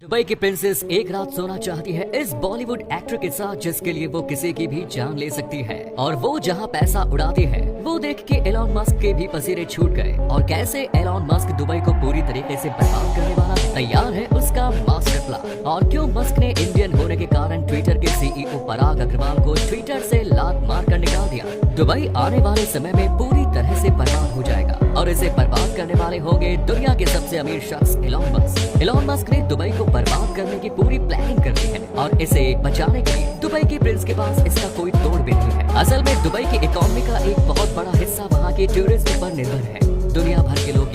Dubai की princess एक रात सोना चाहती है इस बॉलीवुड एक्टर के साथ जिसके लिए वो किसी की भी जान ले सकती है। और वो जहां पैसा उड़ाती है वो देख के एलॉन मस्क के भी पसीने छूट गए। और कैसे एलॉन मस्क दुबई को पूरी तरीके से बर्बाद करने वाला है, तैयार है उसका मास्टर प्लान। और क्यों मस्क ने इंडियन होने के कारण ट्विटर के सीईओ पराग अग्रवाल को ट्विटर से लात मार कर निकाल दिया। दुबई आने वाले समय में पूरी तरह से बर्बाद हो जाएगा और इसे बर्बाद करने वाले होंगे दुनिया के सबसे अमीर शख्स एलॉन मस्क। एलॉन मस्क ने दुबई को बर्बाद करने की पूरी प्लानिंग कर दी है और इसे बचाने के लिए दुबई के प्रिंस के पास इसका कोई तोड़ भी नहीं है। असल में दुबई की इकोनॉमी का एक बहुत बड़ा हिस्सा वहाँ के टूरिज्म पर निर्भर है। दुनिया भर के लोग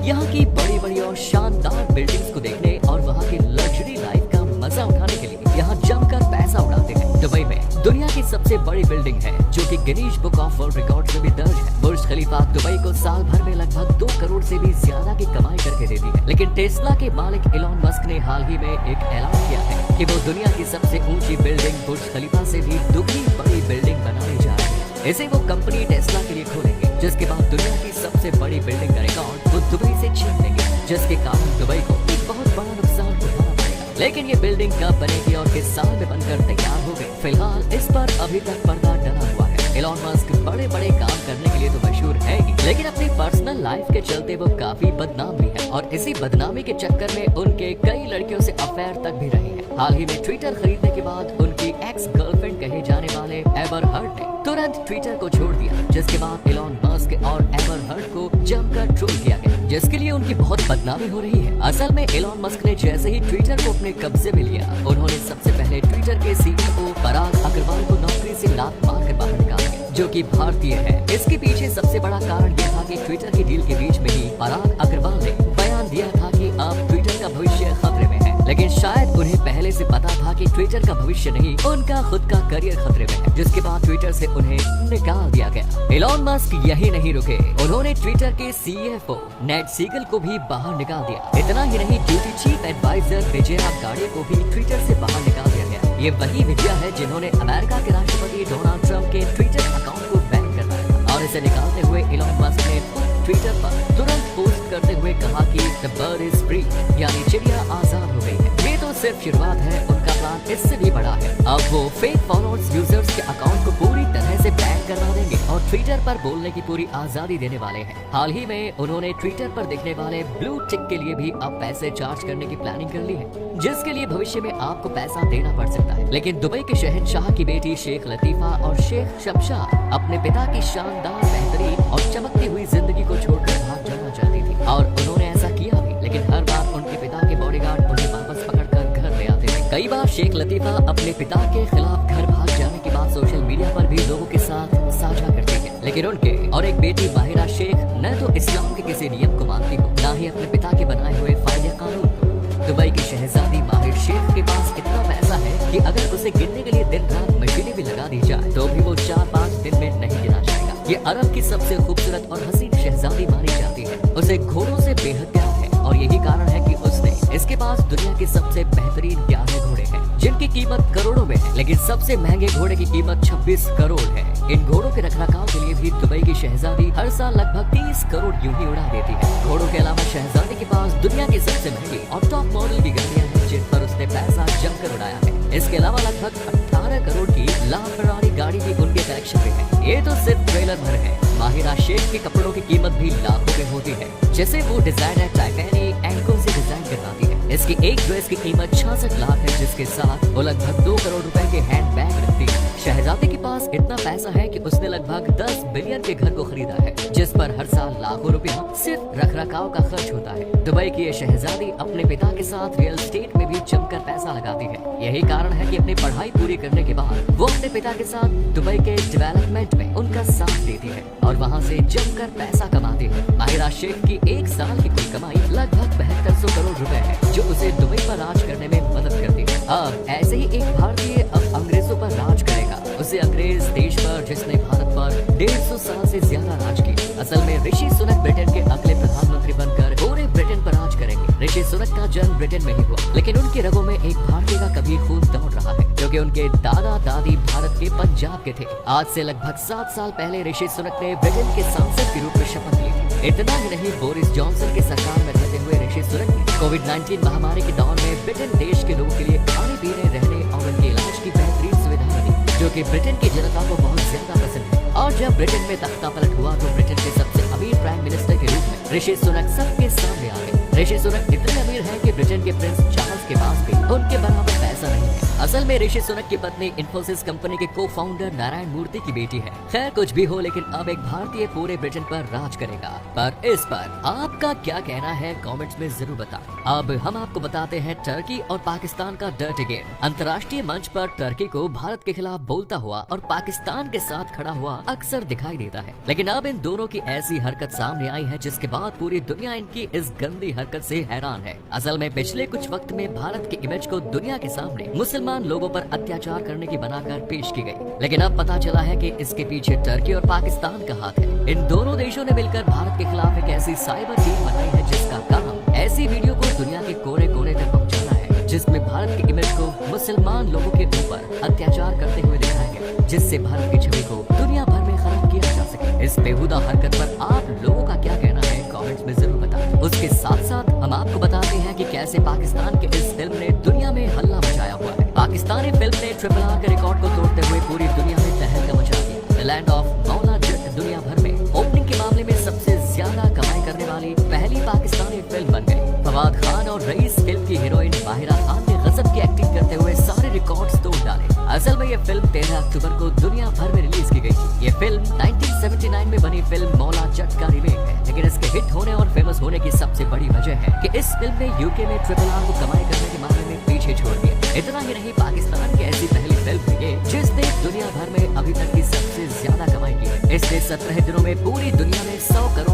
यहाँ की बड़ी बड़ी और शानदार बिल्डिंग्स को देखने और वहाँ की लग्जरी लाइफ का मजा उठाने के लिए यहाँ जमकर पैसा उड़ाते हैं। दुबई में दुनिया की सबसे बड़ी बिल्डिंग है जो कि Guinness book of world records में भी दर्ज है। बुर्ज खलीफा दुबई को साल भर में लगभग 2 करोड़ से भी ज्यादा की कमाई करके देती है। लेकिन टेस्ला के मालिक एलॉन मस्क ने हाल ही में एक ऐलान किया है कि वो दुनिया की सबसे ऊंची बिल्डिंग बुर्ज खलीफा से भी दुगनी बड़ी बिल्डिंग बनाने जा रहे हैं। इसे वो कंपनी टेस्ला के लिए खोलेंगे, जिसके बाद दुनिया की सबसे बड़ी बिल्डिंग का रिकॉर्ड वो दुबई से छीन लेंगे, जिसके कारण दुबई को एक बहुत बड़ा नुकसान उठाना पड़ेगा। लेकिन ये बिल्डिंग कब बनेगी और किस साल में बनकर तैयार हो गई, फिलहाल इस पर अभी तक पर्दा डला हुआ है। एलॉन मस्क बड़े बड़े काम करने के लिए तो मशहूर है ही, लेकिन अपनी पर्सनल लाइफ के चलते वो काफी बदनाम भी है और इसी बदनामी के चक्कर में उनके कई लड़कियों से अफेयर तक भी रहे हैं। हाल ही में ट्विटर खरीदने के बाद उनकी एक्स गर्लफ्रेंड कहे जाने वाले एबर हर्ट ने तुरंत ट्विटर को छोड़ दिया, जिसके बाद एलॉन मस्क और एबर हर्ट को जमकर ट्रोल किया गया, जिसके लिए उनकी बहुत बदनामी हो रही है। असल में एलॉन मस्क ने जैसे ही ट्विटर को अपने कब्जे में लिया, उन्होंने सबसे पहले ट्विटर के सीईओ पराग अग्रवाल को नौकरी से लात मार कर बाहर निकाल दिया, जो कि भारतीय है। इसके पीछे सबसे बड़ा कारण यह था कि ट्विटर की डील के बीच में ही पराग अग्रवाल ने बयान दिया था कि अब ट्विटर का भविष्य खतरे में है। लेकिन शायद उन्हें पहले से पता था कि ट्विटर का भविष्य नहीं, उनका खुद का करियर खतरे में है, जिसके बाद ट्विटर से उन्हें निकाल दिया गया। एलॉन मस्क यही नहीं रुके, उन्होंने ट्विटर के सीएफओ नेड सीगल को भी बाहर निकाल दिया। इतना ही नहीं, ड्यूटी चीफ एडवाइजर विजया गाड़े को भी ट्विटर से बाहर निकाल दिया गया। ये वही विजया है जिन्होंने अमेरिका के राष्ट्रपति डोनाल्ड ट्रंप के ट्विटर अकाउंट को बैन करवाया और इसे निकालते हुए एलॉन मस्क ने ट्विटर पर तुरंत पोस्ट करते हुए कहा कि द बर्ड इज फ्री, यानी चिड़िया आजाद हो गई है। ये तो सिर्फ शुरुआत है, उनका प्लान इससे भी बड़ा है। अब वो फेक फॉलोअर्स यूजर्स के अकाउंट को पूरी तरह से बैन करवा देंगे और ट्विटर पर बोलने की पूरी आजादी देने वाले हैं। हाल ही में उन्होंने ट्विटर पर दिखने वाले ब्लू टिक के लिए भी अब पैसे चार्ज करने की प्लानिंग कर ली है, जिसके लिए भविष्य में आपको पैसा देना पड़ सकता है। लेकिन दुबई के शहंशाह की बेटी शेख लतीफा और शेख शमशाह अपने पिता की शानदार, बेहतरीन और चमकती हुई जिंदगी को छोड़कर भाग जाना चाहती थी और उन्होंने ऐसा किया भी। लेकिन हर बार उनके पिता के बॉडीगार्ड उन्हें वापस पकड़कर घर ले आते थे। कई बार शेख लतीफा अपने पिता के खिलाफ घर भाग जाने के बाद सोशल मीडिया पर भी लोगों के साथ साझा करती है। लेकिन उनके और एक बेटी माहिरा शेख न तो इस्लाम के किसी नियम को मानती हो, न ही अपने पिता के बनाए हुए फायदे कानून को। दुबई की शहजादी माहिर शेख के पास इतना पैसा है कि अगर उसे गिनने के लिए दिन रात मशीनें भी लगा दी जाए तो भी वो 4-5 दिन में नहीं गिना जाएगा। ये अरब की सबसे खूबसूरत और हसीन शहजादी मानी जाती है। उसे घोड़ों से बेहद प्यार है और यही कारण है कि उसने इसके पास दुनिया के सबसे बेहतरीन प्यारे घोड़े हैं, जिनकी कीमत करोड़ों में है। लेकिन सबसे महंगे घोड़े की कीमत 26 करोड़ है। इन घोड़ों के रखरखाव के लिए भी दुबई की शहजादी हर साल लगभग 30 करोड़ यूं ही उड़ा देती है। घोड़ों के अलावा शहजादी के पास दुनिया की सबसे महंगी और टॉप मॉडल की गाड़ियां हैं, जिन पर उसने पैसा जमकर उड़ाया है। इसके अलावा लगभग 18 करोड़ की लाफरारी गाड़ी भी उनके कलेक्शन में है। ये तो सिर्फ ट्रेलर भर है। माहिरा शेख के कपड़ों की कीमत भी लाखों में होती है, जिसे वो डिजाइनर टाइफैनी एंको से डिजाइन करवाती है। इसकी एक ड्रेस की कीमत 66 लाख है, जिसके साथ वो लगभग 2 करोड़ रुपए के हैंड बैग रखती है। शहजादी के पास इतना पैसा है कि उसने लगभग 10 बिलियन के घर को खरीदा है, जिस पर हर साल लाखों रुपया सिर्फ रखरखाव का खर्च होता है। दुबई की ये शहजादी अपने पिता के साथ रियल एस्टेट में भी जमकर पैसा लगाती है। यही कारण है कि अपनी पढ़ाई पूरी करने के बाद वो अपने पिता के साथ दुबई के डेवलपमेंट में उनका साथ देती है और वहाँ से जमकर पैसा कमाती है। माहिरा शेख की एक साल की कुल कमाई लगभग 7200 करोड़ रुपए है, जो उसे दुबई पर राज करने में मदद करती है। अब ऐसे ही एक भारतीय अब अंग्रेजों पर राज करेगा, उसे अंग्रेज देश पर जिसने भारत पर 150 साल से ज्यादा राज किया। असल में ऋषि सुनक ब्रिटेन के अगले प्रधानमंत्री बनकर पूरे ब्रिटेन पर राज करेंगे। ऋषि सुनक का जन्म ब्रिटेन में ही हुआ, लेकिन उनके रगों में एक भारतीय का कभी खून दौड़ रहा है, क्योंकि उनके दादा दादी भारत के पंजाब के थे। आज से लगभग 7 साल पहले ऋषि सुनक ने ब्रिटेन के सांसद के रूप में शपथ ली। इतना ही नहीं, बोरिस जॉनसन के सरकार में रहते हुए हुए ऋषि सुनक ने कोविड-19 महामारी के दौर में ब्रिटेन देश के लोगों के लिए खाने पीने रहने और उनके इलाज की बेहतरीन सुविधा बनी, जो कि ब्रिटेन की जनता को बहुत ज्यादा पसंद है। और जब ब्रिटेन में तख्ता पलट हुआ तो ब्रिटेन के सबसे अमीर प्राइम मिनिस्टर के रूप में ऋषि सुनक सबके सामने आ गए। ऋषि सुनक इतने अमीर हैं कि ब्रिटेन के प्रिंस चार्ल्स के पास भी उनके बराबर पैसा नहीं है। असल में ऋषि सुनक की पत्नी इन्फोसिस कंपनी के को फाउंडर नारायण मूर्ति की बेटी है। खैर कुछ भी हो, लेकिन अब एक भारतीय पूरे ब्रिटेन पर राज करेगा। पर इस पर आपका क्या कहना है कमेंट्स में जरूर बताएं। अब हम आपको बताते हैं टर्की और पाकिस्तान का डर्टी गेम। अंतर्राष्ट्रीय मंच पर टर्की को भारत के खिलाफ बोलता हुआ और पाकिस्तान के साथ खड़ा हुआ अक्सर दिखाई देता है, लेकिन अब इन दोनों की ऐसी हरकत सामने आई है जिसके बाद पूरी दुनिया इनकी इस गंदी हरकत से हैरान है। असल में पिछले कुछ वक्त में भारत के इमेज को दुनिया के सामने मुसलमान लोगों पर अत्याचार करने की बनाकर पेश की गई, लेकिन अब पता चला है कि इसके पीछे टर्की और पाकिस्तान का हाथ है। इन दोनों देशों ने मिलकर भारत के खिलाफ एक ऐसी साइबर टीम बनाई है जिसका काम ऐसी वीडियो को दुनिया के कोने कोने तक पहुँचाना है जिसमें भारत के इमेज को मुसलमान लोगों के ऊपर अत्याचार करते हुए दिखाया गया, जिससे भारत की छवि को दुनिया भर में खराब किया जा सके। इस बेहुदा हरकत पर आप लोगों का क्या कहना है कमेंट्स में जरूर बताएं। उसके साथ साथ हम आपको बताते हैं कि कैसे पाकिस्तान के इस फिल्म ने दुनिया में हल्ला मचाया हुआ है। पाकिस्तानी फिल्म ने RRR के रिकॉर्ड को तोड़ते हुए पूरी दुनिया में तहलका मचा दिया। The land of Maula Jatt दुनिया भर में ओपनिंग के मामले में सबसे ज्यादा कमाई करने वाली पहली पाकिस्तानी फिल्म बन गई। फवाद खान और रईस फिल्म की हीरोइन माहिरा खान ने गजब की एक्टिंग करते हुए सारे रिकॉर्ड्स तोड़ डाले। असल में ये फिल्म 13 अक्टूबर को दुनिया भर में रिलीज की गई थी। ये फिल्म 1979 में बनी फिल्म मौला जट का रीमेक है, लेकिन इसके हिट होने और फेमस होने की सबसे बड़ी वजह है कि इस फिल्म ने यूके में RRR को कमाई करने के मामले में पीछे छोड़ दिया। इतना ही नहीं, पाकिस्तान की ऐसी पहली फिल्म है ये जिसने दुनिया भर में अभी तक की सबसे ज्यादा कमाई की है। इसने 17 दिनों में पूरी दुनिया में 100 करोड़